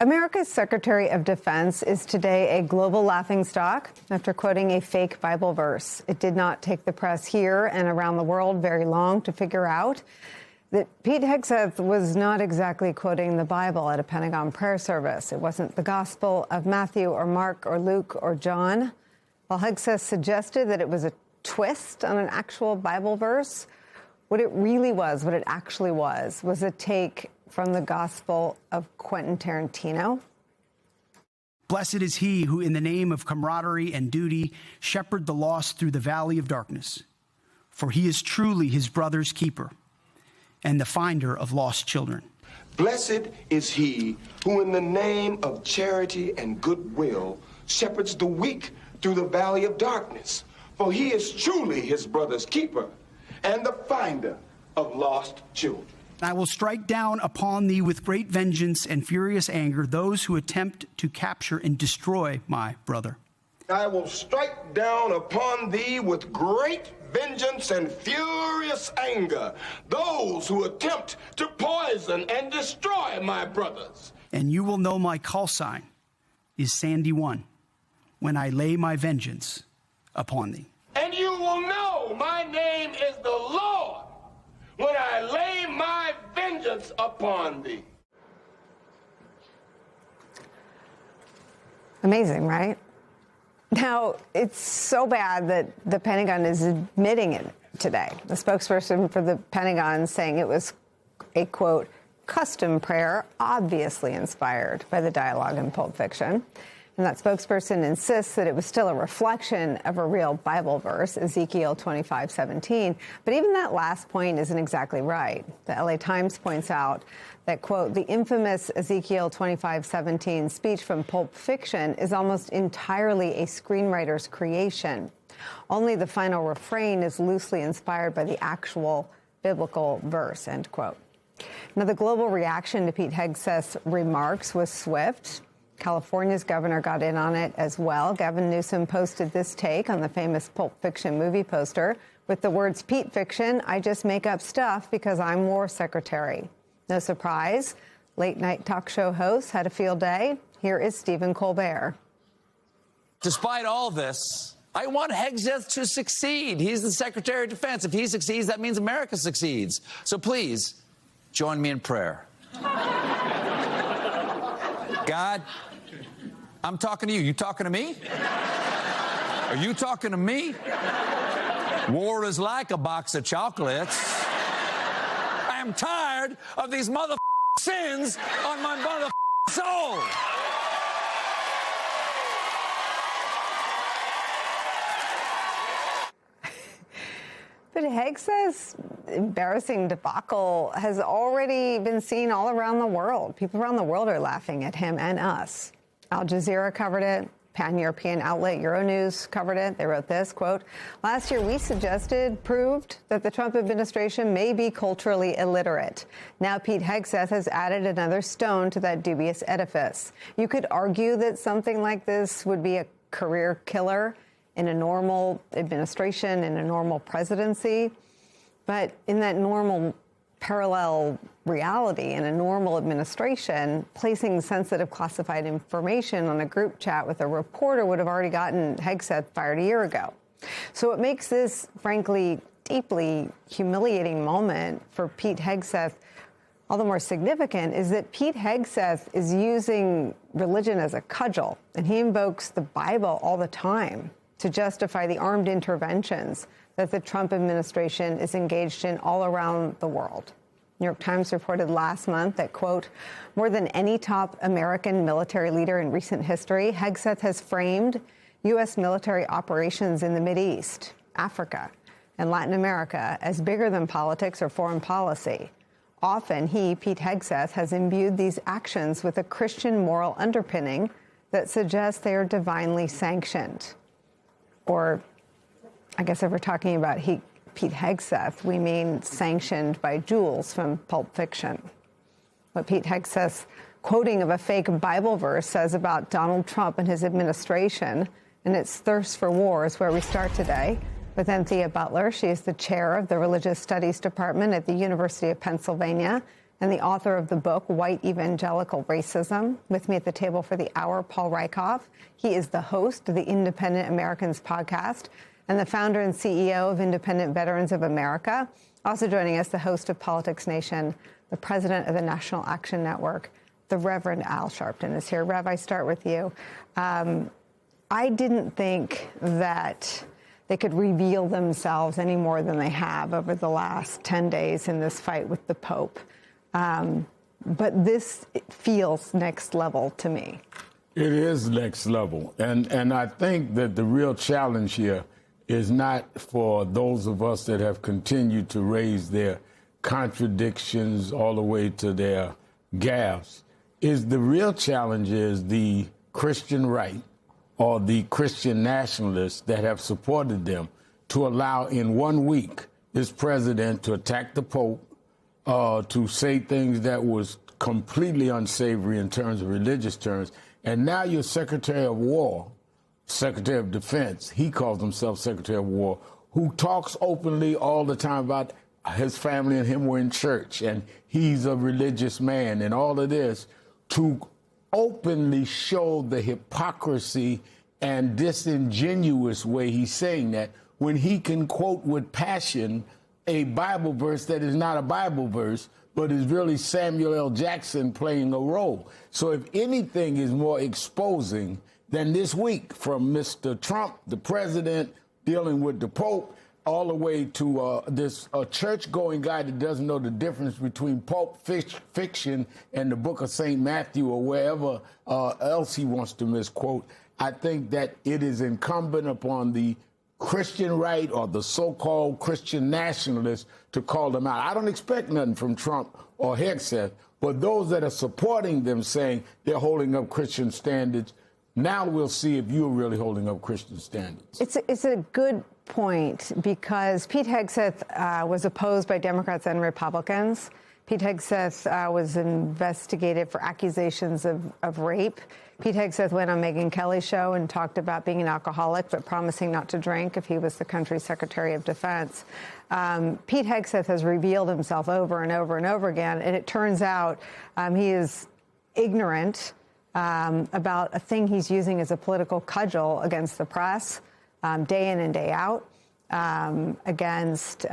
America's Secretary of Defense is today a global laughingstock after quoting a fake Bible verse. It did not take the press here and around the world very long to figure out that Pete Hegseth was not exactly quoting the Bible at a Pentagon prayer service. It wasn't the Gospel of Matthew or Mark or Luke or John. While Hegseth suggested that it was a twist on an actual Bible verse, what it really was, what it actually was a take from the Gospel of Quentin Tarantino. Blessed is he who, in the name of camaraderie and duty, shepherd the lost through the valley of darkness. For he is truly his brother's keeper and the finder of lost children. Blessed is he who, in the name of charity and goodwill, shepherds the weak through the valley of darkness. For he is truly his brother's keeper and the finder of lost children. I will strike down upon thee with great vengeance and furious anger those who attempt to capture and destroy my brother. I will strike down upon thee with great vengeance and furious anger those who attempt to poison and destroy my brothers. And you will know my call sign is Sandy 1 when I lay my vengeance upon thee. And you will know my name is the Lord when I lay my vengeance upon thee. Amazing, right? Now, it's so bad that the Pentagon is admitting it today. The spokesperson for the Pentagon saying it was a, quote, custom prayer, obviously inspired by the dialogue in Pulp Fiction. And that spokesperson insists that it was still a reflection of a real Bible verse, Ezekiel 25:17. But even that last point isn't exactly right. The LA Times points out that, quote, the infamous Ezekiel 25:17 speech from Pulp Fiction is almost entirely a screenwriter's creation. Only the final refrain is loosely inspired by the actual biblical verse, end quote. Now, the global reaction to Pete Hegseth's remarks was swift. California's governor got in on it as well. Gavin Newsom posted this take on the famous Pulp Fiction movie poster with the words, Pete Fiction, I just make up stuff because I'm war secretary. No surprise, late-night talk show hosts had a field day. Here is Stephen Colbert. Despite all this, I want Hegseth to succeed. He's the Secretary of Defense. If he succeeds, that means America succeeds. So please, join me in prayer. God, I'm talking to you. You talking to me? Are you talking to me? War is like a box of chocolates. I am tired of these sins on my soul. But Hegseth's embarrassing debacle has already been seen all around the world. People around the world are laughing at him and us. Al Jazeera covered it. Pan-European outlet Euronews covered it. They wrote this, quote, last year we proved that the Trump administration may be culturally illiterate. Now Pete Hegseth has added another stone to that dubious edifice. You could argue that something like this would be a career killer in a normal administration, in a normal presidency. But in that normal parallel reality, in a normal administration, placing sensitive classified information on a group chat with a reporter would have already gotten Hegseth fired a year ago. So what makes this, frankly, deeply humiliating moment for Pete Hegseth all the more significant is that Pete Hegseth is using religion as a cudgel, and he invokes the Bible all the time to justify the armed interventions that the Trump administration is engaged in all around the world. New York Times reported last month that, quote, more than any top American military leader in recent history, Hegseth has framed U.S. military operations in the Mideast, Africa, and Latin America as bigger than politics or foreign policy. Often he, Pete Hegseth, has imbued these actions with a Christian moral underpinning that suggests they are divinely sanctioned. Or, I guess if we're talking about Pete Hegseth, we mean sanctioned by Jules from Pulp Fiction. What Pete Hegseth's quoting of a fake Bible verse says about Donald Trump and his administration and its thirst for war is where we start today with Anthea Butler. She is the chair of the Religious Studies Department at the University of Pennsylvania and the author of the book, White Evangelical Racism. With me at the table for the hour, Paul Rieckhoff. He is the host of the Independent Americans podcast and the founder and CEO of Independent Veterans of America. Also joining us, the host of Politics Nation, the president of the National Action Network, the Reverend Al Sharpton is here. Rev, I start with you. I didn't think that they could reveal themselves any more than they have over the last 10 days in this fight with the Pope. But this feels next level to me. It is next level. And I think that the real challenge here is not for those of us that have continued to raise their contradictions all the way to their gaffes. The real challenge is the Christian right or the Christian nationalists that have supported them to allow in 1 week this president to attack the Pope, to say things that was completely unsavory in terms of religious terms. And now your Secretary of War, Secretary of Defense, he calls himself Secretary of War, who talks openly all the time about his family and him were in church and he's a religious man and all of this, to openly show the hypocrisy and disingenuous way he's saying that when he can quote with passion a Bible verse that is not a Bible verse, but is really Samuel L. Jackson playing a role. So if anything is more exposing than this week from Mr. Trump, the president, dealing with the Pope, all the way to this church-going guy that doesn't know the difference between pulp fiction and the book of St. Matthew or wherever else he wants to misquote. I think that it is incumbent upon the Christian right or the so-called Christian nationalists to call them out. I don't expect nothing from Trump or Hegseth, but those that are supporting them saying they're holding up Christian standards, now we'll see if you're really holding up Christian standards. It's a good point because Pete Hegseth was opposed by Democrats and Republicans. Pete Hegseth was investigated for accusations of rape. Pete Hegseth went on Megyn Kelly's show and talked about being an alcoholic but promising not to drink if he was the country's Secretary of Defense. Pete Hegseth has revealed himself over and over and over again, and it turns out he is ignorant about a thing he's using as a political cudgel against the press, day in and day out, against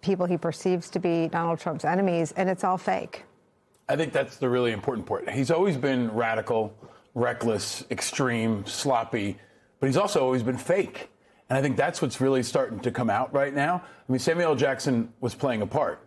people he perceives to be Donald Trump's enemies, and it's all fake. I think that's the really important part. He's always been radical, reckless, extreme, sloppy, but he's also always been fake. And I think that's what's really starting to come out right now. I mean, Samuel L. Jackson was playing a part.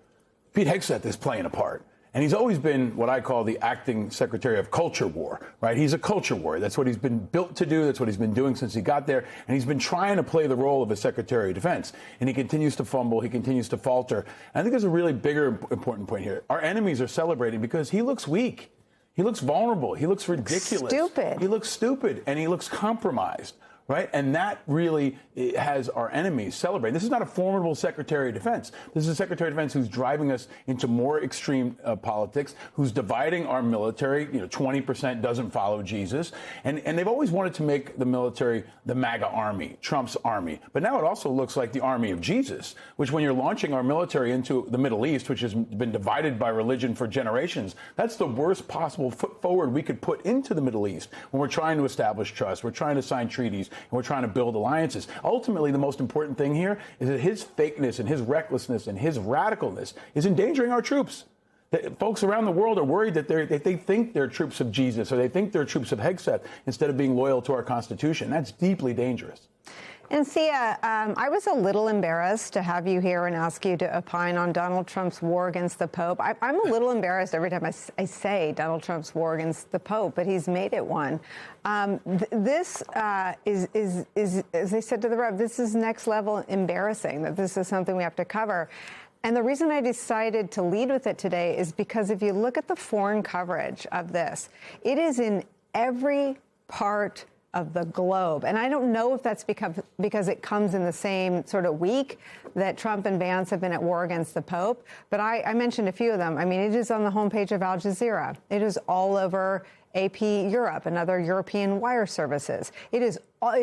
Pete Hegseth is playing a part. And he's always been what I call the acting secretary of culture war, right? He's a culture warrior. That's what he's been built to do. That's what he's been doing since he got there. And he's been trying to play the role of a secretary of defense. And he continues to fumble. He continues to falter. And I think there's a really bigger important point here. Our enemies are celebrating because he looks weak. He looks vulnerable. He looks ridiculous. Stupid. He looks stupid. And he looks compromised. Right? And that really has our enemies celebrate. This is not a formidable Secretary of Defense. This is a Secretary of Defense who's driving us into more extreme politics, who's dividing our military. 20% doesn't follow Jesus. And they've always wanted to make the military the MAGA army, Trump's army. But now it also looks like the army of Jesus, which when you're launching our military into the Middle East, which has been divided by religion for generations, that's the worst possible foot forward we could put into the Middle East when we're trying to establish trust, we're trying to sign treaties, and we're trying to build alliances. Ultimately, the most important thing here is that his fakeness and his recklessness and his radicalness is endangering our troops. Folks around the world are worried that they think they're troops of Jesus or they think they're troops of Hegseth instead of being loyal to our Constitution. That's deeply dangerous. And Sia, I was a little embarrassed to have you here and ask you to opine on Donald Trump's war against the Pope. I'm a little embarrassed every time I say Donald Trump's war against the Pope, but he's made it one. This is, as I said to the Rev, this is next level embarrassing, that this is something we have to cover. And the reason I decided to lead with it today is because if you look at the foreign coverage of this, it is in every part of the globe. And I don't know if that's because it comes in the same sort of week that Trump and Vance have been at war against the Pope. But I mentioned a few of them. I mean, it is on the homepage of Al Jazeera. It is all over AP Europe and other European wire services. It is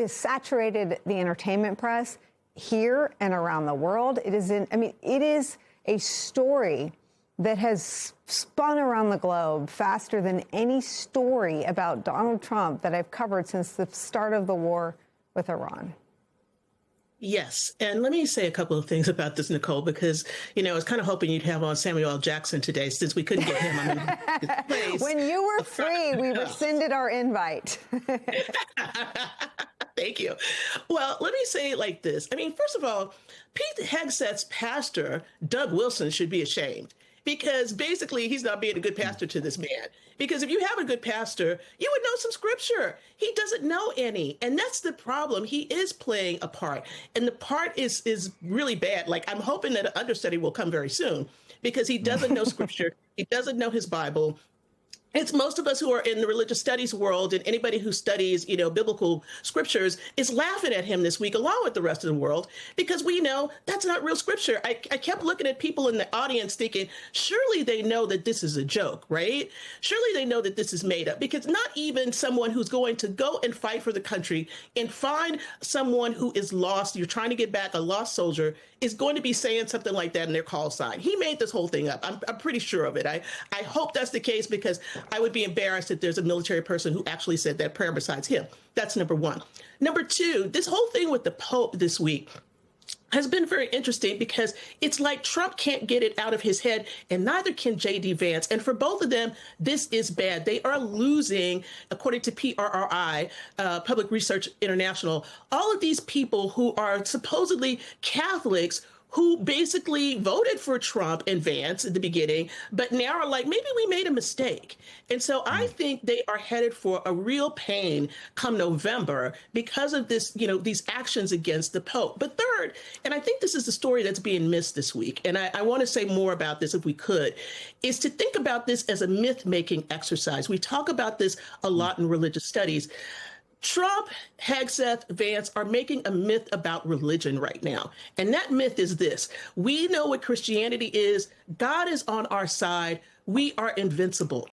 saturated the entertainment press here and around the world. It is it is a story that has spun around the globe faster than any story about Donald Trump that I've covered since the start of the war with Iran. Yes. And let me say a couple of things about this, Nicole, because, I was kind of hoping you'd have on Samuel L. Jackson today since we couldn't get him. When you were free, we rescinded our invite. Thank you. Well, let me say it like this. First of all, Pete Hegseth's pastor, Doug Wilson, should be ashamed. Because basically he's not being a good pastor to this man. Because if you have a good pastor, you would know some scripture. He doesn't know any. And that's the problem. He is playing a part. And the part is really bad. Like, I'm hoping that an understudy will come very soon because he doesn't know scripture. He doesn't know his Bible. It's most of us who are in the religious studies world, and anybody who studies, biblical scriptures is laughing at him this week, along with the rest of the world, because we know that's not real scripture. I kept looking at people in the audience thinking, surely they know that this is a joke, right? Surely they know that this is made up, because not even someone who's going to go and fight for the country and find someone who is lost, you're trying to get back, a lost soldier, is going to be saying something like that in their call sign. He made this whole thing up. I'm pretty sure of it. I hope that's the case, because I would be embarrassed if there's a military person who actually said that prayer besides him. That's number one. Number two, this whole thing with the Pope this week has been very interesting because it's like Trump can't get it out of his head, and neither can J.D. Vance. And for both of them, this is bad. They are losing, according to PRRI, Public Research International, all of these people who are supposedly Catholics who basically voted for Trump and Vance at the beginning, but now are like, maybe we made a mistake. And so I think they are headed for a real pain come November because of this, these actions against the Pope. But third, and I think this is the story that's being missed this week, and I want to say more about this if we could, is to think about this as a myth-making exercise. We talk about this a lot in religious studies. Trump, Hegseth, Vance are making a myth about religion right now. And that myth is this. We know what Christianity is. God is on our side. We are invincible.